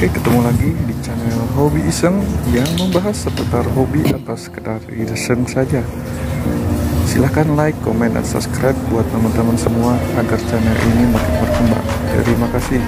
Oke, ketemu lagi di channel Hobi Iseng yang membahas seputar hobi atau sekedar iseng saja. Silahkan like, komen, dan subscribe buat teman-teman semua agar channel ini makin berkembang. Terima kasih.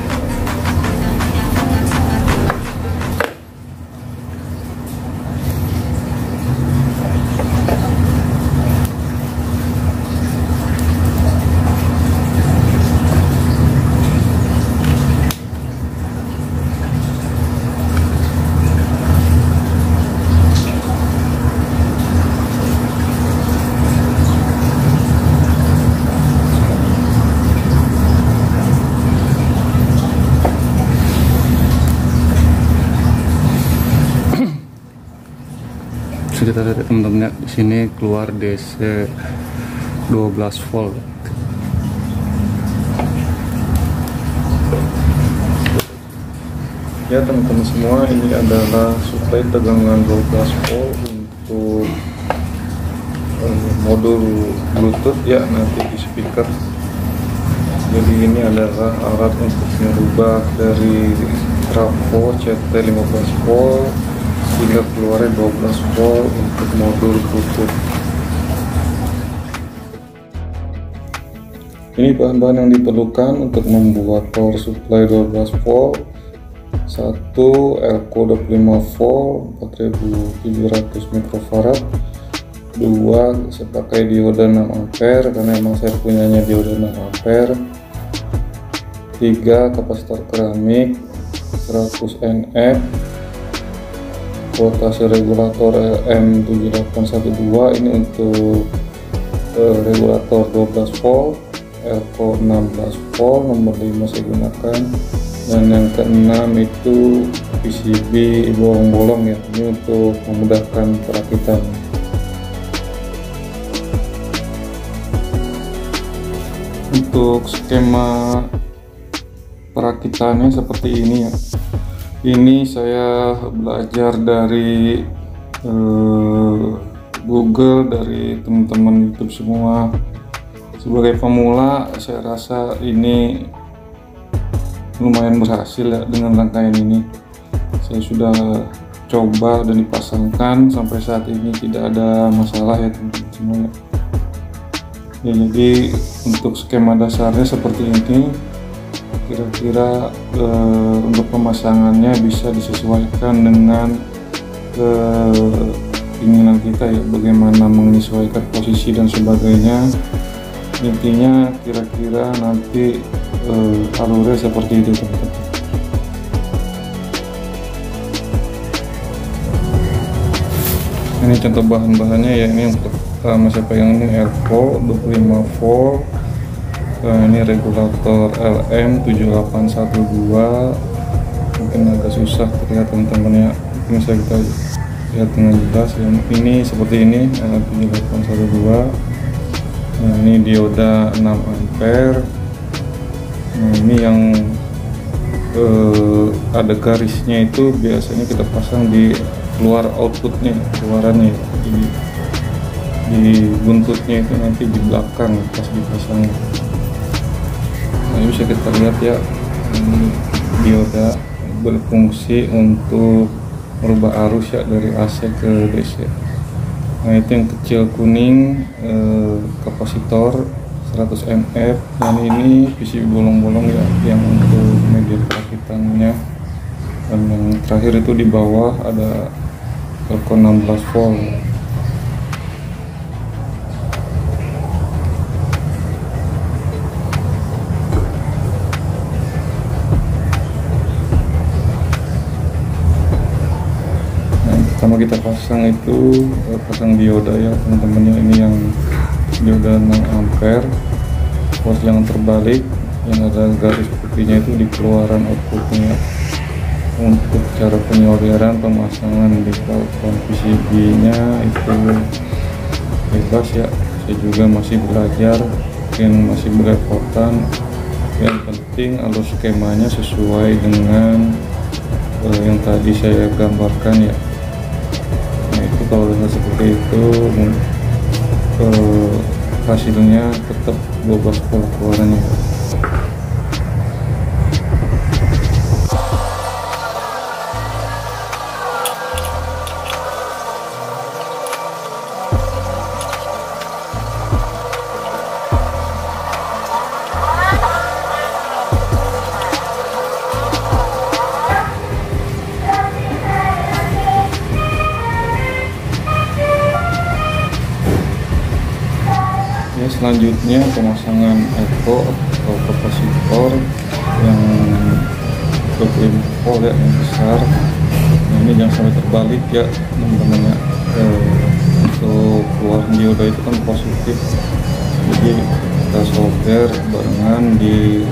Sudah ada teman-teman di sini keluar DC 12 volt. Ya teman-teman semua, ini adalah suplai tegangan 12 volt untuk modul Bluetooth ya, nanti di speaker. Jadi ini adalah alat untuk merubah dari trafo CT 15 volt hingga keluarnya 12 volt untuk modul Bluetooth. Ini bahan-bahan yang diperlukan untuk membuat power supply 12 volt. 1 Elco 25 volt 4700 mikrofarad. 2 saya pakai dioda 6 ampere karena emang saya punyanya dioda 6 ampere. 3 kapasitor keramik 100 NF. Voltase regulator LM7812 ini untuk regulator 12 volt, Elco 16 volt, nomor 5 saya gunakan, dan yang keenam itu PCB bolong-bolong ya, ini untuk memudahkan perakitan. Untuk skema perakitannya seperti ini ya. Ini saya belajar dari Google, dari teman-teman YouTube semua. Sebagai pemula, saya rasa ini lumayan berhasil ya dengan rangkaian ini. Saya sudah coba dan dipasangkan sampai saat ini tidak ada masalah ya teman-teman semua. Ya, jadi untuk skema dasarnya seperti ini. Kira-kira untuk pemasangannya bisa disesuaikan dengan keinginan kita ya, bagaimana menyesuaikan posisi dan sebagainya. Intinya kira-kira nanti alurnya seperti itu teman-teman. Ini contoh bahan-bahannya ya. Ini yang pertama saya pegang ini Elco 25 volt. Ini regulator LM7812, mungkin agak susah terlihat teman-teman ya, mungkin bisa kita lihat dengan jelas ya. Ini seperti ini LM7812. Nah, ini dioda 6 ampere. Nah, ini yang ada garisnya itu biasanya kita pasang di keluar outputnya, keluarannya di buntutnya itu nanti di belakang pas dipasang. Nah, ini bisa kita lihat ya, ini dioda berfungsi untuk merubah arus ya dari AC ke DC. Nah, itu yang kecil kuning kapasitor 100 NF, dan ini PCB bolong-bolong ya yang untuk media perakitannya. Dan yang terakhir itu di bawah ada Elco 16 volt. Pertama kita pasang itu pasang dioda ya teman-teman, ini yang dioda 6 ampere, pos yang terbalik yang ada garis putihnya itu di keluaran outputnya. Untuk cara penyolderan pemasangan di plafon PCB nya itu bebas ya, saya juga masih belajar, mungkin masih belepotan. Yang penting alur skemanya sesuai dengan yang tadi saya gambarkan ya. Kalau seperti itu hasilnya tetap 12 volt keluarannya. selanjutnya pemasangan echo atau kapasitor yang 25 volt ya, yang besar. Nah, ini jangan sampai terbalik ya teman-teman ya. Untuk keluar dioda itu kan positif, jadi kita solder barengan di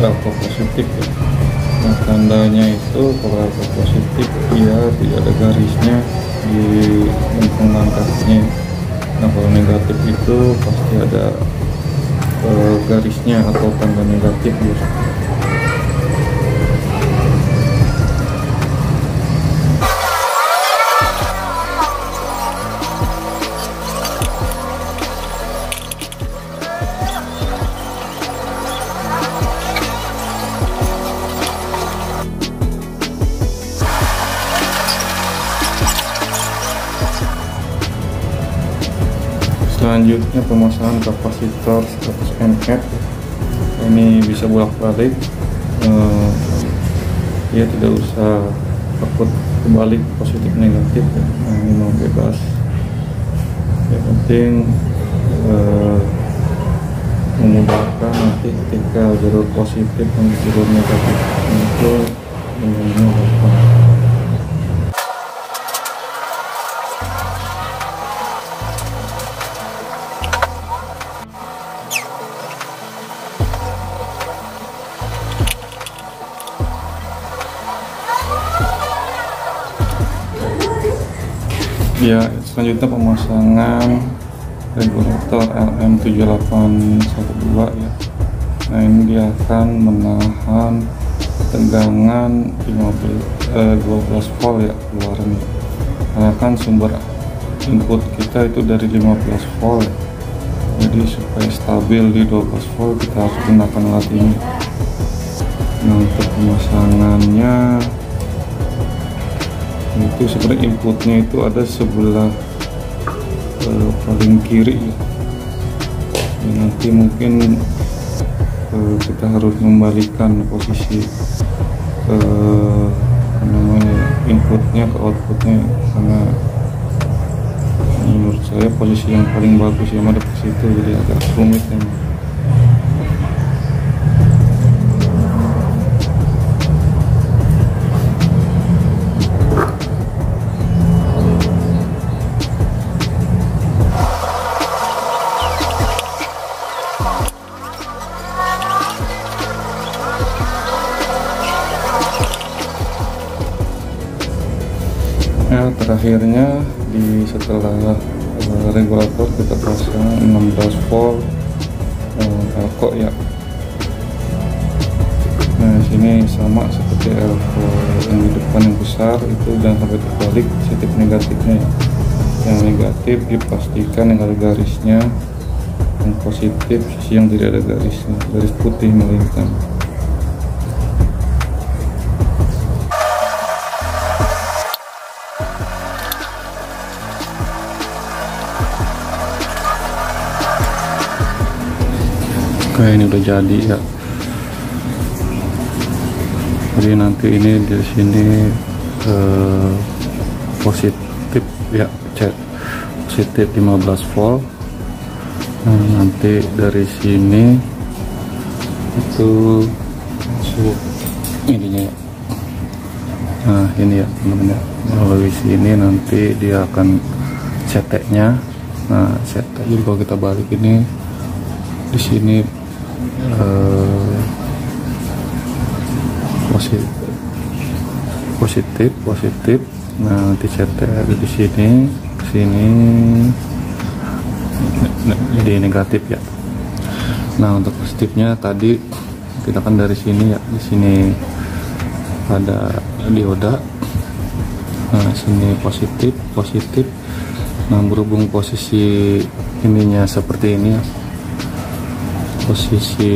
alfa positif ya. Nah, tandanya itu kalau alfa positif dia tidak ada garisnya di lingkungan kakinya. Nah, kalau negatif itu pasti ada garisnya atau tanda negatif ya. Selanjutnya pemasangan kapasitor 100 mF. Ini bisa bolak-balik, dia tidak usah takut kembali positif negatif ya. Nah, ini mau bebas, yang penting memudahkan nanti ketika jalur positif dan jalur negatif itu memudahkan. Ya, selanjutnya pemasangan regulator LM7812 ya. Nah, ini dia akan menahan tegangan 12 volt ya keluarannya. Karena kan sumber input kita itu dari 15 volt ya. Jadi supaya stabil di 12 volt kita harus gunakan alat ini. Nah, untuk pemasangannya itu sebenarnya inputnya itu ada sebelah paling kiri ya. Nanti mungkin kita harus membalikan posisi inputnya ke outputnya, karena menurut saya posisi yang paling bagus yang ada di situ, jadi agak rumit memang. Ya, terakhirnya setelah regulator kita pasang 16 volt elko ya. Nah, sini sama seperti elko yang di depan yang besar itu jangan sampai terbalik positif negatifnya ya. Yang negatif dipastikan yang ada garisnya, yang positif sisi yang tidak ada garisnya, garis putih melintang. Oke, ini udah jadi ya. Jadi nanti ini di sini positif ya, cek positif 15 volt. Nah, nanti dari sini itu masuk ininya ya. Nah, ini ya teman-teman ya, melalui sini nanti dia akan CT-nya. Nah, CT jadi kalau kita balik ini di sini positif. Nah, nanti CT ada di sini, ke sini jadi negatif ya. Nah, untuk positifnya tadi kita kan dari sini ya, di sini ada dioda. Nah, sini positif. Nah, berhubung posisi ininya seperti ini ya, posisi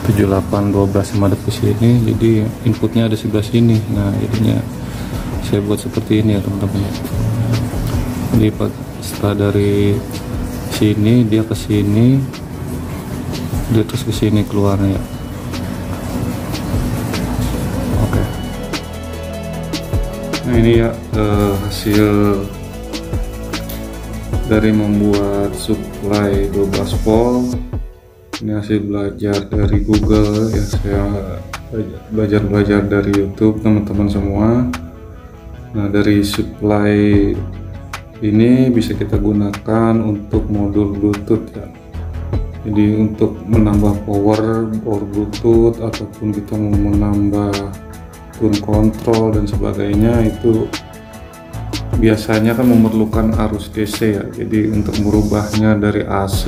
7812 madep ke sini, jadi inputnya ada sebelah sini. Nah, jadinya saya buat seperti ini ya teman-teman. Jadi setelah dari sini dia ke sini, dia terus ke sini keluarnya ya. Oke. Nah, ini ya hasil dari membuat supply 12 volt. Ini hasil belajar dari Google ya, saya belajar dari YouTube teman-teman semua. Nah, dari supply ini bisa kita gunakan untuk modul Bluetooth ya. Jadi untuk menambah power Bluetooth ataupun kita mau menambah tune control dan sebagainya, itu biasanya kan memerlukan arus DC ya. Jadi untuk merubahnya dari AC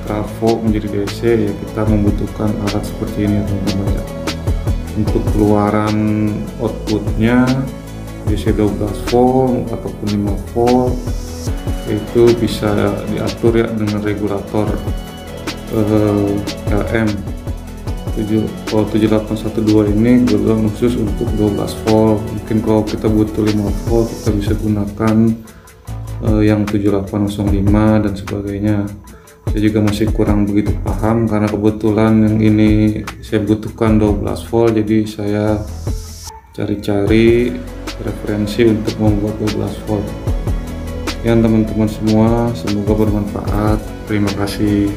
trafo menjadi DC ya, kita membutuhkan alat seperti ini teman-teman ya. Untuk keluaran outputnya DC 12 volt ataupun 5 volt itu bisa diatur ya dengan regulator LM 7812 ini kebetulan khusus untuk 12 volt. Mungkin kalau kita butuh 5 volt kita bisa gunakan yang 7805 dan sebagainya. Saya juga masih kurang begitu paham karena kebetulan yang ini saya butuhkan 12 volt, jadi saya cari-cari referensi untuk membuat 12 volt. Ya teman-teman semua, semoga bermanfaat. Terima kasih.